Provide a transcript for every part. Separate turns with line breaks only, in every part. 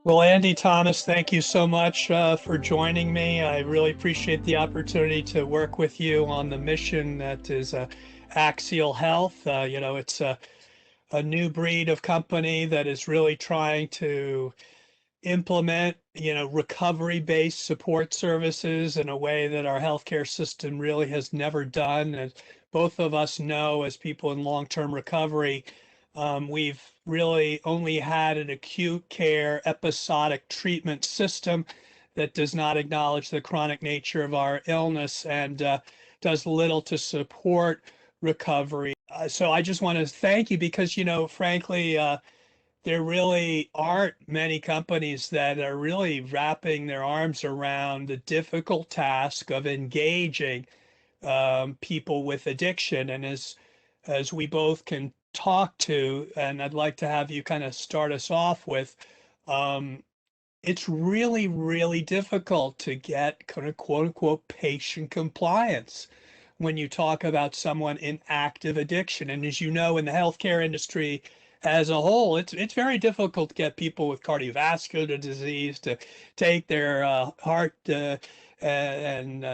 Well, Andy Thomas, thank you so much for joining me. I really appreciate the opportunity to work with you on the mission that is Axial Health. It's a new breed of company that is really trying to implement, recovery-based support services in a way that our healthcare system really has never done. As both of us know, as people in long-term recovery, we've really only had an acute care episodic treatment system that does not acknowledge the chronic nature of our illness and does little to support recovery. So I just want to thank you because, frankly, there really aren't many companies that are really wrapping their arms around the difficult task of engaging people with addiction. And as we both can talk to, and I'd like to have you kind of start us off with, um, it's really, really difficult to get kind of quote unquote patient compliance when you talk about someone in active addiction. And as you know, in the healthcare industry as a whole, it's very difficult to get people with cardiovascular disease to take their heart and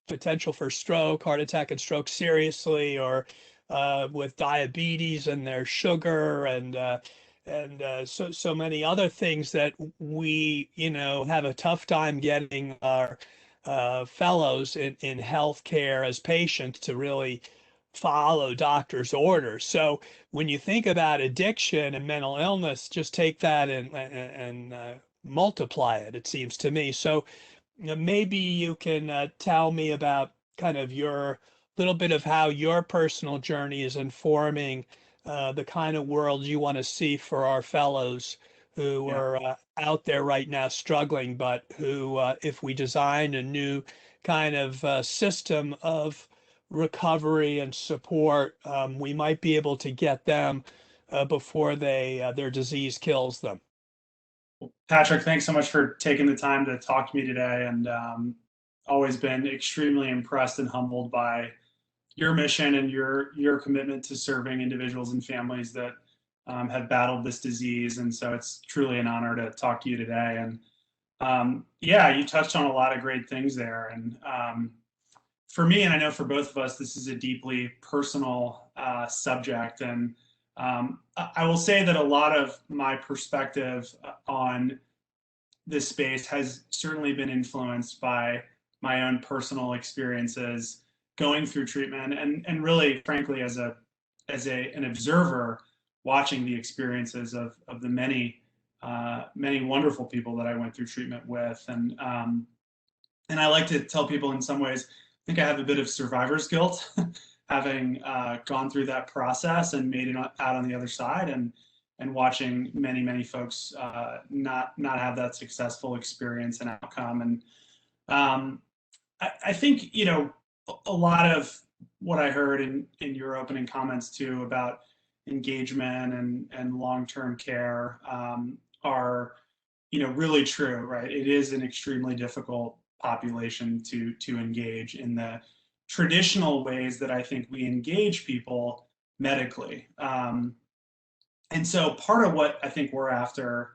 potential for stroke, heart attack and stroke seriously, or with diabetes and their sugar and so many other things that we have a tough time getting our fellows in healthcare as patients to really follow doctor's orders. So when you think about addiction and mental illness, just take that and multiply it, it seems to me. So maybe you can tell me about kind of your little bit of how your personal journey is informing the kind of world you want to see for our fellows who
Yeah.
are out there right now struggling, but who, if we design a new kind of system of recovery and support, we might be able to get them before their disease kills them.
Patrick, thanks so much for taking the time to talk to me today. And always been extremely impressed and humbled by your mission and your commitment to serving individuals and families that have battled this disease. And so it's truly an honor to talk to you today. And yeah, you touched on a lot of great things there. And for me, and I know for both of us, this is a deeply personal subject. And I will say that a lot of my perspective on this space has certainly been influenced by my own personal experiences going through treatment and really frankly an observer watching the experiences of the many wonderful people that I went through treatment with and I like to tell people in some ways I think I have a bit of survivor's guilt having gone through that process and made it out on the other side and watching many folks not have that successful experience and outcome. And I think a lot of what I heard in your opening comments too about engagement and long-term care are really true, right? It is an extremely difficult population to engage in the traditional ways that I think we engage people medically. And so part of what I think we're after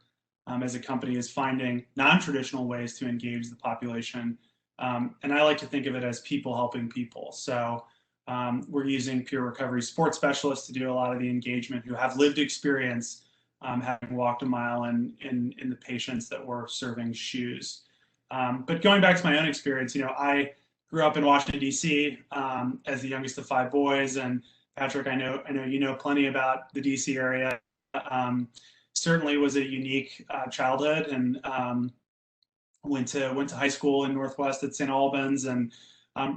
as a company is finding non-traditional ways to engage the population. And I like to think of it as people helping people. So we're using peer recovery sports specialists to do a lot of the engagement who have lived experience having walked a mile in the patients that we're serving shoes. But going back to my own experience, I grew up in Washington, D.C. As the youngest of five boys. And Patrick, I know you know plenty about the D.C. area. Certainly was a unique childhood, and went to high school in Northwest at St. Albans, and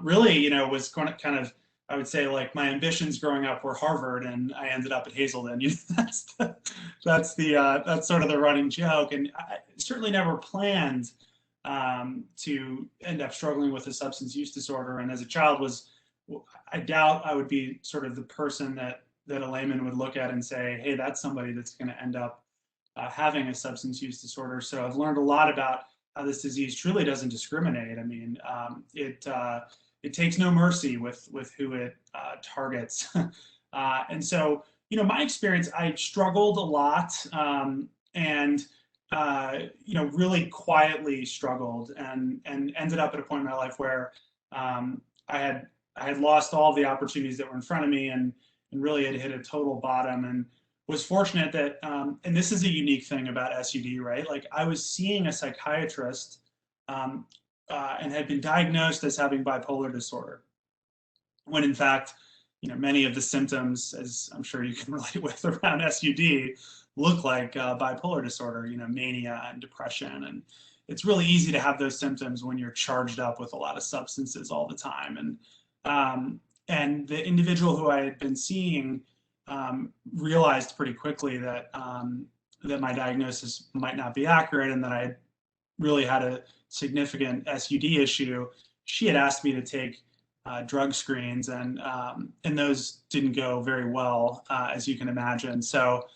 really, was kind of I would say like my ambitions growing up were Harvard, and I ended up at Hazelden. That's sort of the running joke, and I certainly never planned to end up struggling with a substance use disorder. And as a child, I doubt I would be sort of the person that a layman would look at and say, hey, that's somebody that's going to end up having a substance use disorder. So I've learned a lot about how this disease truly doesn't discriminate. I mean, it takes no mercy with who it targets. And so, my experience, I struggled a lot, and really quietly struggled and ended up at a point in my life where um, I had I had lost all the opportunities that were in front of me and really had hit a total bottom and was fortunate that and this is a unique thing about SUD, right? Like I was seeing a psychiatrist um, and had been diagnosed as having bipolar disorder when in fact, many of the symptoms, as I'm sure you can relate with around SUD, look like bipolar disorder, mania and depression. And it's really easy to have those symptoms when you're charged up with a lot of substances all the time. And the individual who I had been seeing realized pretty quickly that my diagnosis might not be accurate and that I really had a significant SUD issue. She had asked me to take drug screens, and those didn't go very well, as you can imagine. So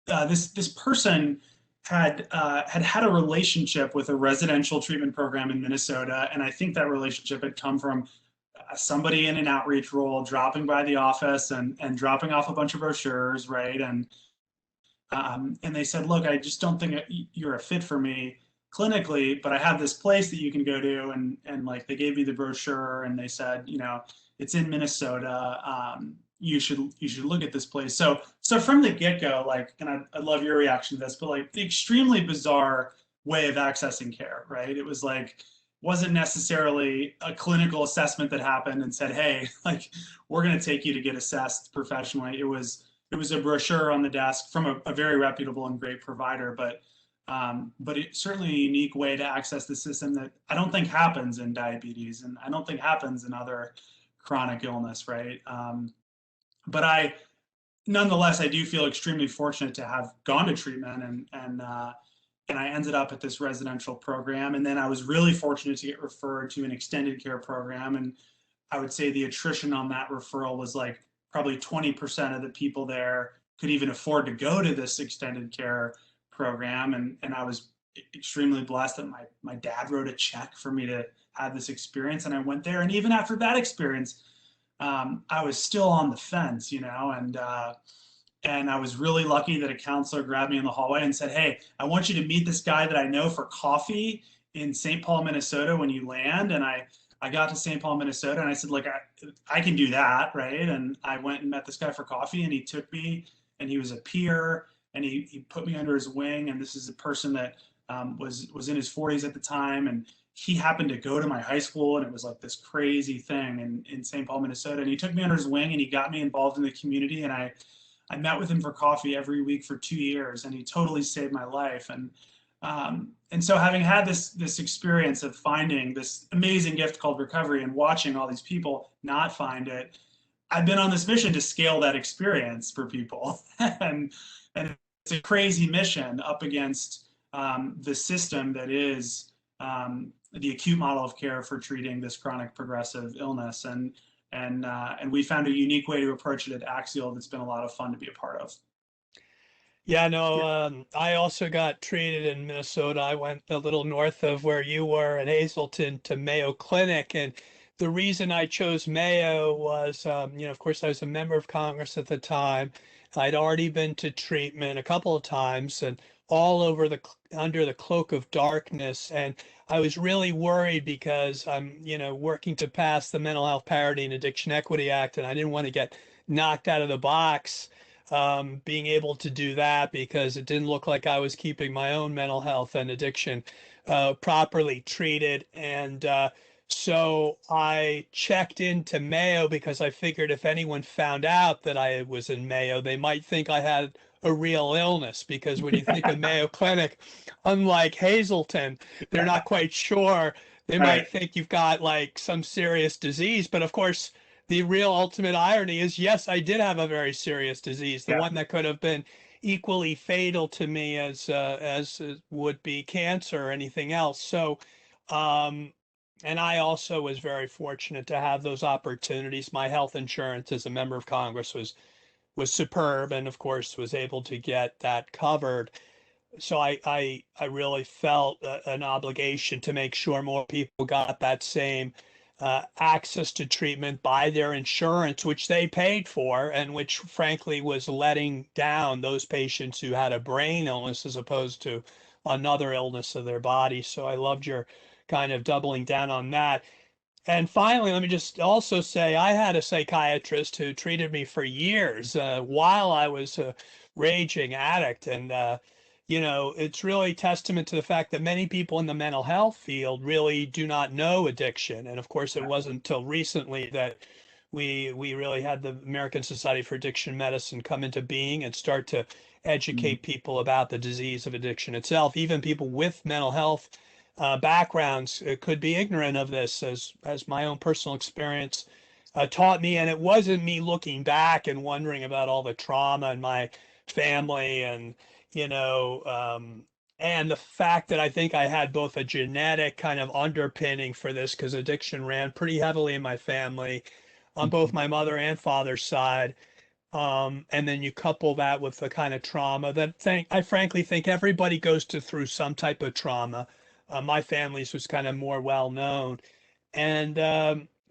this person had a relationship with a residential treatment program in Minnesota, and I think that relationship had come from somebody in an outreach role dropping by the office and dropping off a bunch of brochures, right? And they said, look, I just don't think you're a fit for me clinically, but I have this place that you can go to. And like they gave me the brochure and they said, it's in Minnesota. You should look at this place. So from the get-go, like, and I love your reaction to this, but like the extremely bizarre way of accessing care, right? It was like, wasn't necessarily a clinical assessment that happened and said, hey, like, we're going to take you to get assessed professionally. It was a brochure on the desk from a very reputable and great provider, but it's certainly a unique way to access the system that I don't think happens in diabetes, and I don't think happens in other chronic illness, right? But nonetheless, I do feel extremely fortunate to have gone to treatment and I ended up at this residential program, and then I was really fortunate to get referred to an extended care program, and I would say the attrition on that referral was like probably 20% of the people there could even afford to go to this extended care program. And I was extremely blessed that my dad wrote a check for me to have this experience. And I went there. And even after that experience, I was still on the fence, and I was really lucky that a counselor grabbed me in the hallway and said, hey, I want you to meet this guy that I know for coffee in St. Paul, Minnesota when you land. And I got to St. Paul, Minnesota, and I said, like, I can do that, right? And I went and met this guy for coffee, and he took me, and he was a peer, and he put me under his wing. And this is a person that was in his 40s at the time, and he happened to go to my high school, and it was like this crazy thing in St. Paul, Minnesota. And he took me under his wing, and he got me involved in the community, and I met with him for coffee every week for 2 years, and he totally saved my life. And so having had this experience of finding this amazing gift called recovery and watching all these people not find it, I've been on this mission to scale that experience for people. And it's a crazy mission up against the system that is the acute model of care for treating this chronic progressive illness. And we found a unique way to approach it at Axial that's been a lot of fun to be a part of.
Yeah, no, I also got treated in Minnesota. I went a little north of where you were in Hazleton to Mayo Clinic. And the reason I chose Mayo was, of course, I was a member of Congress at the time. I'd already been to treatment a couple of times and all over under the cloak of darkness. And I was really worried because I'm, working to pass the Mental Health Parity and Addiction Equity Act, and I didn't want to get knocked out of the box being able to do that because it didn't look like I was keeping my own mental health and addiction properly treated. And so I checked into Mayo because I figured if anyone found out that I was in Mayo, they might think I had a real illness. Because when you think of Mayo Clinic, unlike Hazleton, they're not quite sure. They
Right.
might think you've got like some serious disease. But of course, the real ultimate irony is, yes, I did have a very serious disease, the
Yeah.
one that could have been equally fatal to me as would be cancer or anything else. So, um, and I also was very fortunate to have those opportunities. My health insurance as a member of Congress was superb, and of course was able to get that covered. So I really felt an obligation to make sure more people got that same access to treatment by their insurance, which they paid for, and which frankly was letting down those patients who had a brain illness as opposed to another illness of their body. So I loved your kind of doubling down on that. And finally, let me just also say I had a psychiatrist who treated me for years while I was a raging addict. And, it's really testament to the fact that many people in the mental health field really do not know addiction. And of course, it wasn't until recently that we really had the American Society for Addiction Medicine come into being and start to
Mhm.
educate people about the disease of addiction itself. Even people with mental health backgrounds could be ignorant of this, as my own personal experience taught me. And it wasn't me looking back and wondering about all the trauma in my family and you know and the fact that I think I had both a genetic kind of underpinning for this because addiction ran pretty heavily in my family on both
Mhm.
my mother and father's side. And then you couple that with the kind of trauma that I frankly think everybody goes through some type of trauma. My family's was kind of more well known. And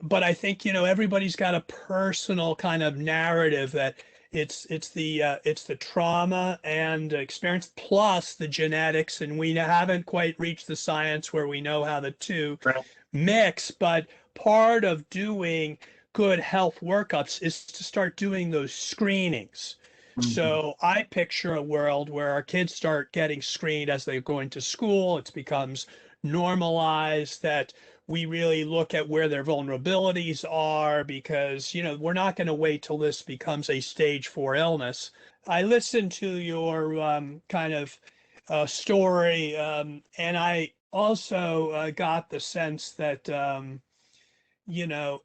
but I think everybody's got a personal kind of narrative that it's the trauma and experience plus the genetics, and we haven't quite reached the science where we know how the two
Right.
mix. But part of doing good health workups is to start doing those screenings.
Mhm.
So I picture a world where our kids start getting screened as they go into school. It becomes normalized that we really look at where their vulnerabilities are because, we're not going to wait till this becomes a stage 4 illness. I listened to your kind of story, and I also got the sense that, you know,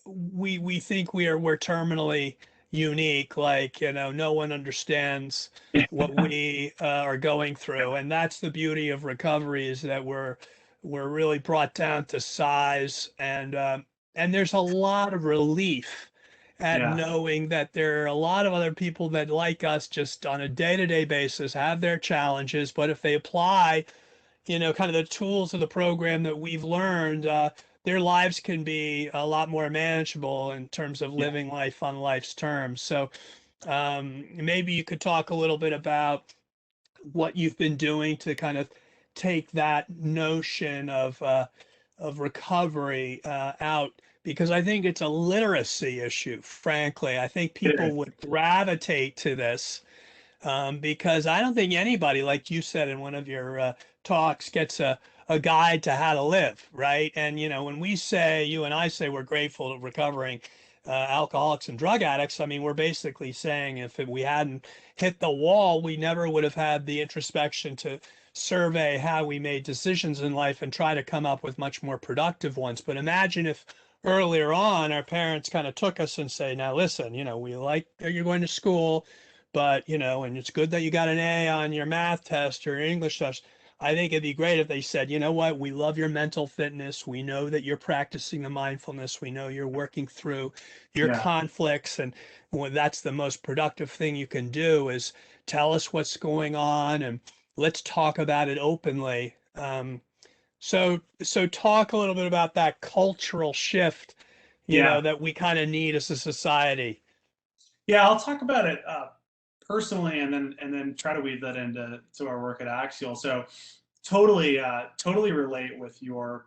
we think we're terminally unique, like no one understands what we are going through, and that's the beauty of recovery is that we're really brought down to size, and there's a lot of relief at
Yeah.
knowing that there are a lot of other people that like us just on a day-to-day basis have their challenges, but if they apply kind of the tools of the program that we've learned, their lives can be a lot more manageable in terms of
Yeah.
living life on life's terms. So maybe you could talk a little bit about what you've been doing to kind of take that notion of recovery out, because I think it's a literacy issue. Frankly, I think
It
people
is.
would gravitate to this because I don't think anybody, like you said in one of your talks, gets a guide to how to live, right? And, when we say, you and I say we're grateful to recovering alcoholics and drug addicts, I mean, we're basically saying if we hadn't hit the wall, we never would have had the introspection to survey how we made decisions in life and try to come up with much more productive ones. But imagine if earlier on our parents kind of took us and say, now listen, we like that you're going to school, but and it's good that you got an A on your math test or your English test. I think it'd be great if they said, you know what, we love your mental fitness. We know that you're practicing the mindfulness. We know you're working through your
Yeah.
conflicts. And that's the most productive thing you can do is tell us what's going on and let's talk about it openly. So talk a little bit about that cultural shift,
Yeah.
that we kind of need as a society.
Yeah. I'll talk about it personally, and then try to weave that into our work at Axial. So totally relate with your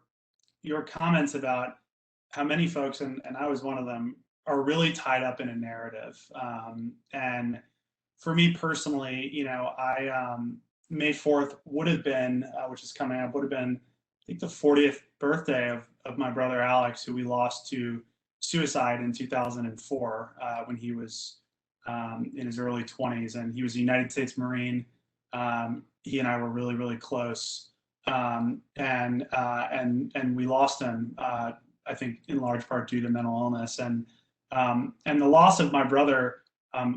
comments about how many folks, and I was one of them, are really tied up in a narrative. And for me personally, I May 4th would have been, which is coming up, would have been, I think, the 40th birthday of my brother Alex, who we lost to suicide in 2004 when he was in his early 20s, and he was a United States Marine. He and I were really, really close, and we lost him. I think in large part due to mental illness, and the loss of my brother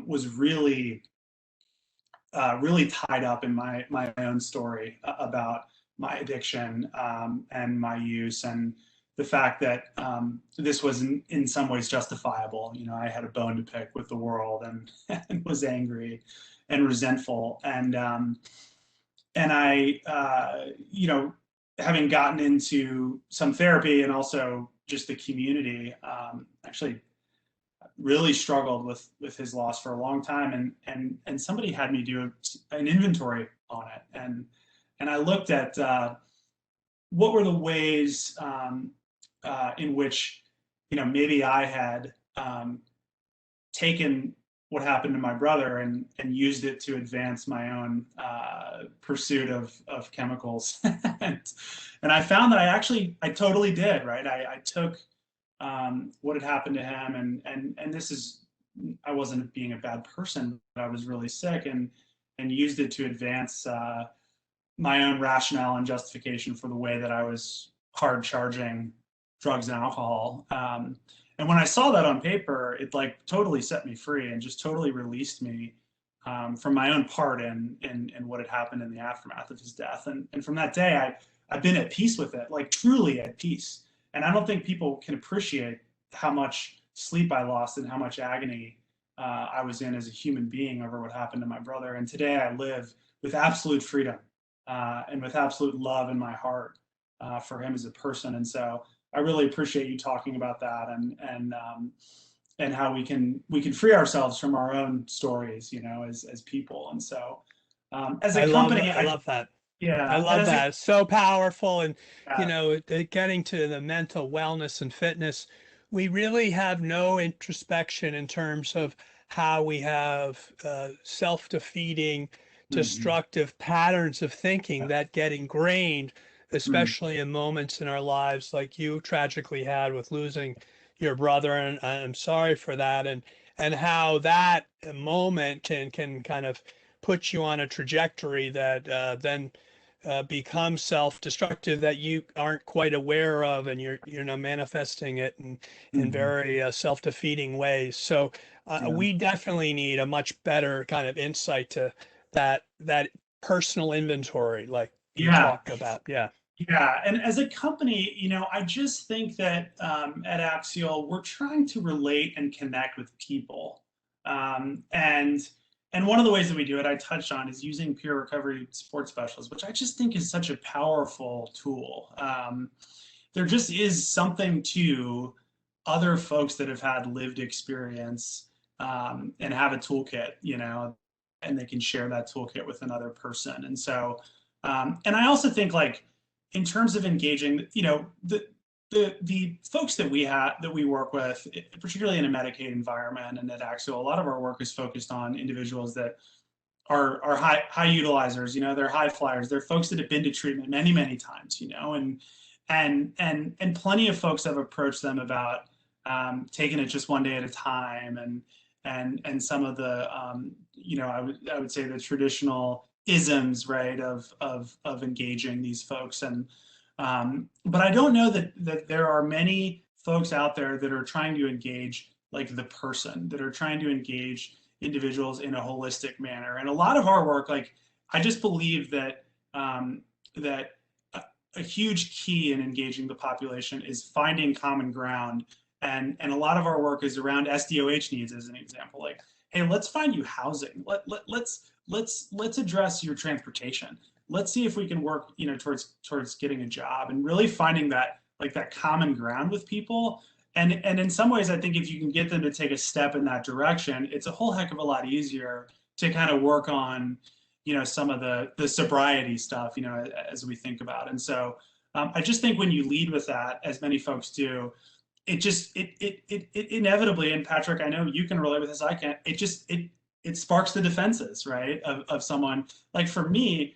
was really tied up in my own story about my addiction and my use, and the fact that this was in some ways justifiable. I had a bone to pick with the world, and was angry and resentful, and I, having gotten into some therapy and also just the community, actually really struggled with his loss for a long time, and somebody had me do an inventory on it, and I looked at what were the ways in which maybe I had taken what happened to my brother and used it to advance my own pursuit of chemicals. And I found that I totally did, right? I took what had happened to him, and this is, I wasn't being a bad person, but I was really sick, and used it to advance my own rationale and justification for the way that I was hard charging drugs and alcohol. And when I saw that on paper, it like totally set me free and just totally released me from my own part in what had happened in the aftermath of his death. And from that day, I've been at peace with it, like truly at peace. And I don't think people can appreciate how much sleep I lost and how much agony I was in as a human being over what happened to my brother. And today I live with absolute freedom and with absolute love in my heart for him as a person. And so I really appreciate you talking about that, and how we can free ourselves from our own stories, as people. And so as a company,
I love that. I
yeah, and
love
as a
that. It's so powerful. And,
yeah,
getting to the mental wellness and fitness, we really have no introspection in terms of how we have self-defeating,
mhm,
destructive patterns of thinking
yeah,
that get ingrained,
mm,
especially in moments in our lives like you tragically had with losing your brother. And I'm sorry for that. And how that moment can kind of put you on a trajectory that then becomes self-destructive that you aren't quite aware of, and you're now manifesting it in
mhm,
very self-defeating ways. So
yeah,
we definitely need a much better kind of insight to that personal inventory, like you
yeah.
talk about. Yeah.
Yeah, and as a company, I just think that at Axial, we're trying to relate and connect with people, and one of the ways that we do it, I touched on, is using peer recovery support specialists, which I just think is such a powerful tool. There just is something to other folks that have had lived experience and have a toolkit, and they can share that toolkit with another person, and so. And I also think, like, in terms of engaging, the folks that we work with, particularly in a Medicaid environment and at Axial, a lot of our work is focused on individuals that are high utilizers. They're high flyers. They're folks that have been to treatment many times. And plenty of folks have approached them about taking it just one day at a time, and some of the I would say the traditional isms, right, of engaging these folks. But I don't know that there are many folks out there that are trying to engage like the person, that are trying to engage individuals in a holistic manner. And a lot of our work, like, I just believe that a huge key in engaging the population is finding common ground. And a lot of our work is around SDOH needs, as an example. Like, hey, let's find you housing. Let's address your transportation. Let's see if we can work, towards getting a job, and really finding that, like, that common ground with people. And in some ways, I think if you can get them to take a step in that direction, it's a whole heck of a lot easier to kind of work on, some of the sobriety stuff, as we think about. And so I just think when you lead with that, as many folks do, it inevitably, and Patrick, I know you can relate with this, I can't, it sparks the defenses, right, of someone. Like, for me,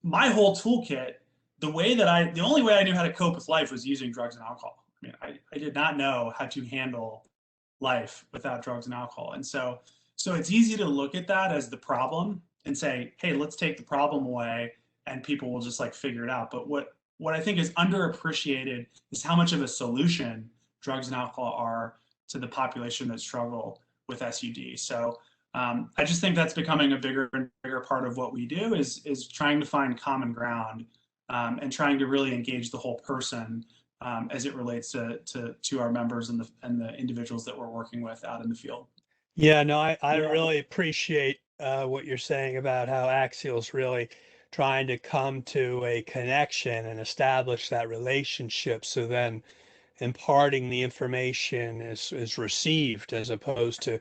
my whole toolkit, the only way I knew how to cope with life was using drugs and alcohol. I mean, I did not know how to handle life without drugs and alcohol. And so it's easy to look at that as the problem and say, hey, let's take the problem away and people will just like figure it out. But what I think is underappreciated is how much of a solution drugs and alcohol are to the population that struggle with SUD. So I just think that's becoming a bigger and bigger part of what we do, is trying to find common ground, and trying to really engage the whole person, as it relates to our members and the individuals that we're working with out in the field.
Yeah, no, I
Yeah.
really appreciate what you're saying about how Axial's really trying to come to a connection and establish that relationship. So then imparting the information is received, as opposed to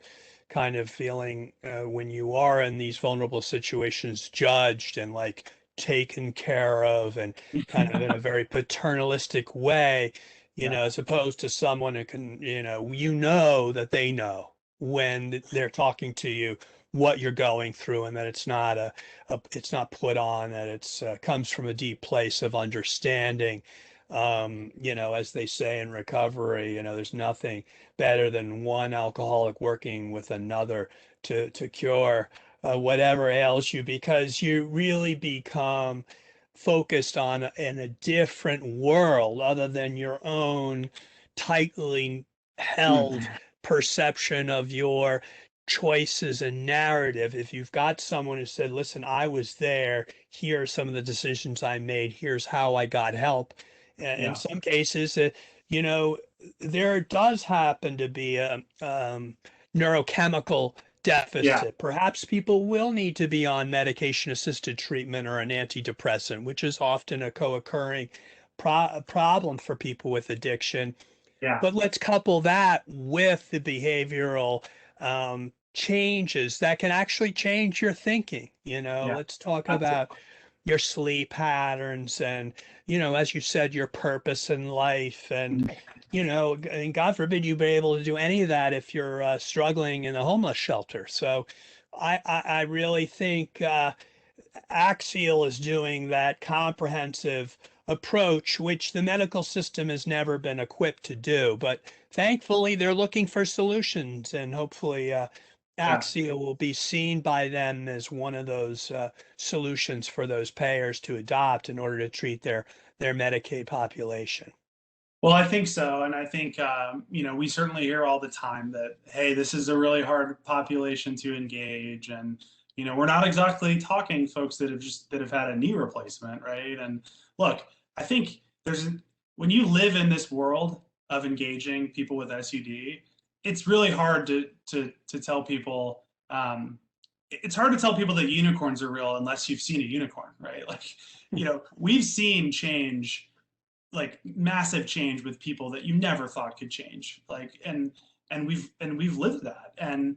kind of feeling when you are in these vulnerable situations judged and like taken care of, and kind of in a very paternalistic way,
Yeah.
as opposed to someone who can, that they know when they're talking to you what you're going through, and that it's not it's not put on, that it's comes from a deep place of understanding. As they say in recovery, there's nothing better than one alcoholic working with another to cure whatever ails you, because you really become focused on in a different world other than your own tightly held
Mhm.
perception of your choices and narrative. If you've got someone who said, listen, I was there, here are some of the decisions I made, here's how I got help. In
Yeah.
some cases, you know, there does happen to be a neurochemical
Yeah.
deficit. Perhaps people will need to be on medication assisted treatment or an antidepressant, which is often a co-occurring problem for people with addiction.
Yeah.
But let's couple that with the behavioral changes that can actually change your thinking.
Yeah.
Let's talk about
Absolutely.
your sleep patterns and, as you said, your purpose in life. And, and God forbid you be able to do any of that if you're struggling in a homeless shelter. So I really think Axial is doing that comprehensive approach, which the medical system has never been equipped to do. But thankfully, they're looking for solutions, and hopefully,
Yeah.
Axial will be seen by them as one of those solutions for those payers to adopt in order to treat their Medicaid population.
Well, I think so, and I think we certainly hear all the time that, hey, this is a really hard population to engage, and we're not exactly talking folks that have had a knee replacement, right? And look, I think when you live in this world of engaging people with SUD, it's really hard to tell people. It's hard to tell people that unicorns are real unless you've seen a unicorn, right? Like, we've seen change, like massive change with people that you never thought could change, like, and we've lived that, and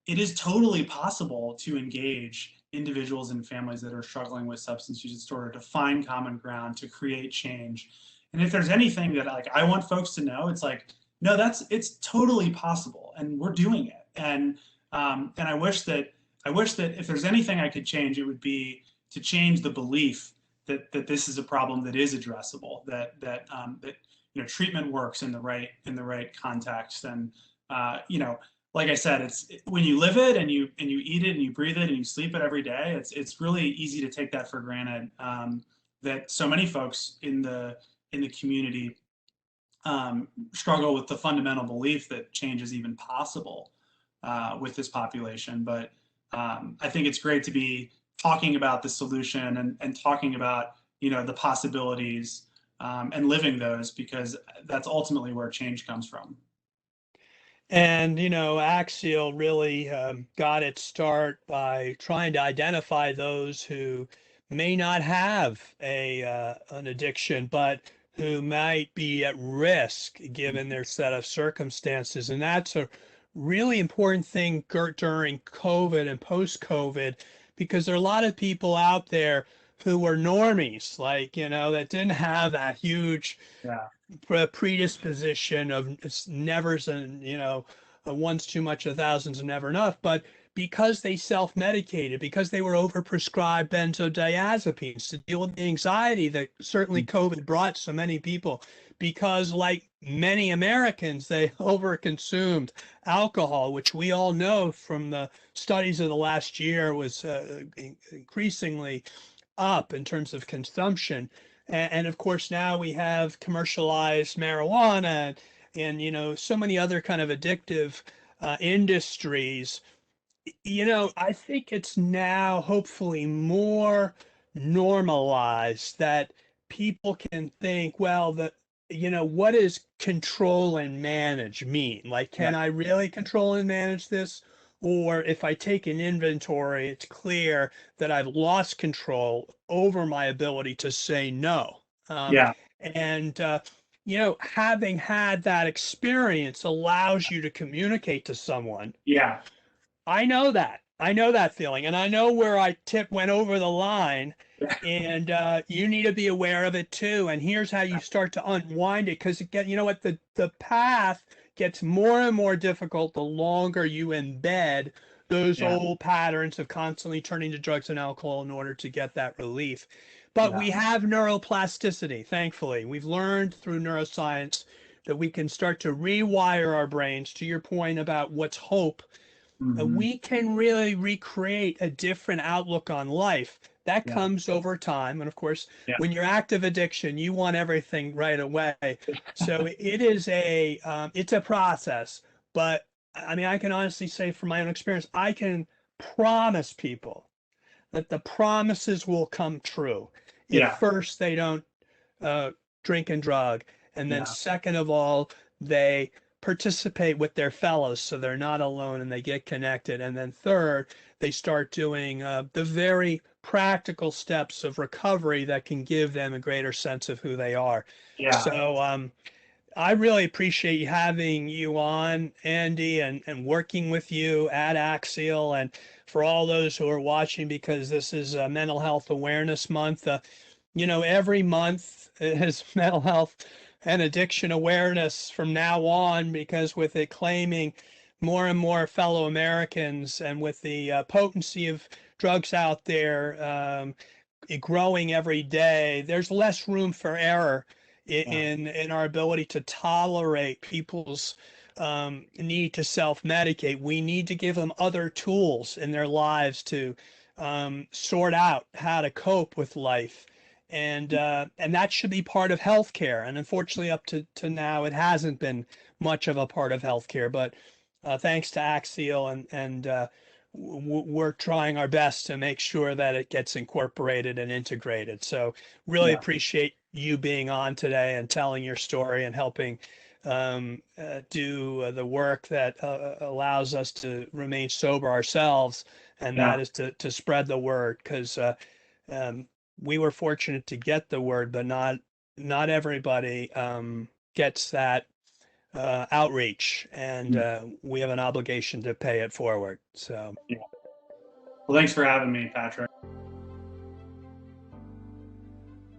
it is totally possible to engage individuals and families that are struggling with substance use disorder, to find common ground, to create change. And if there's anything that, like, I want folks to know, it's like, no, it's totally possible, and we're doing it. And I wish that if there's anything I could change, it would be to change the belief that this is a problem that is addressable, that treatment works in the right context. And like I said, it's when you live it and you eat it and you breathe it and you sleep it every day, it's really easy to take that for granted. That so many folks in the community struggle with the fundamental belief that change is even possible with this population. But I think it's great to be talking about the solution, and talking about the possibilities, and living those, because that's ultimately where change comes from.
And, Axial really got its start by trying to identify those who may not have an addiction, but who might be at risk given their set of circumstances. And that's a really important thing during COVID and post-COVID, because there are a lot of people out there who were normies, like, that didn't have that huge
Yeah.
predisposition of it's nevers and one's too much, a thousand's never enough. But because they self-medicated, because they were overprescribed benzodiazepines to deal with the anxiety that certainly COVID brought so many people, because like many Americans, they overconsumed alcohol, which we all know from the studies of the last year was increasingly up in terms of consumption. And of course, now we have commercialized marijuana and, so many other kind of addictive industries. I think it's now hopefully more normalized that people can think, well, what does control and manage mean? Like,
Yeah.
can I really control and manage this? or if I take an inventory, it's clear that I've lost control over my ability to say no. Um,
Yeah.
and having had that experience allows you to communicate to someone.
Yeah.
I know that. I know that feeling, and I know where I went over the line, and you need to be aware of it too. And here's how you start to unwind it, because you know what, the path gets more and more difficult the longer you embed those
Yeah.
old patterns of constantly turning to drugs and alcohol in order to get that relief. But
Yeah.
we have neuroplasticity, thankfully. We've learned through neuroscience that we can start to rewire our brains. To your point about what's hope,
Hmm.
we can really recreate a different outlook on life. That
Yeah.
comes over time. And of course,
Yeah.
when you're active addiction, you want everything right away. So it's a process. But I mean, I can honestly say from my own experience, I can promise people that the promises will come true if
Yeah.
first they don't uh, drink and drug. And then,
Yeah.
second of all, they participate with their fellows so they're not alone and they get connected. And then, third, they start doing the very practical steps of recovery that can give them a greater sense of who they are.
Yeah.
So, I really appreciate having you on, Andy, and working with you at Axial, and for all those who are watching, because this is Mental Health Awareness Month. Every month is mental health and addiction awareness from now on, because with it claiming more and more fellow Americans, and with the potency of drugs out there growing every day, there's less room for error
Yeah.
in our ability to tolerate people's need to self-medicate. We need to give them other tools in their lives to sort out how to cope with life. And that should be part of healthcare. And unfortunately, up to now, it hasn't been much of a part of healthcare. But thanks to Axial, and we're trying our best to make sure that it gets incorporated and integrated. So really
Yeah.
appreciate you being on today and telling your story and helping do the work that allows us to remain sober ourselves, and
Yeah.
that is to spread the word, because um, we were fortunate to get the word, but not everybody gets that outreach, and
Mm.
we have an obligation to pay it forward. So
Yeah. Well, thanks for having me, Patrick.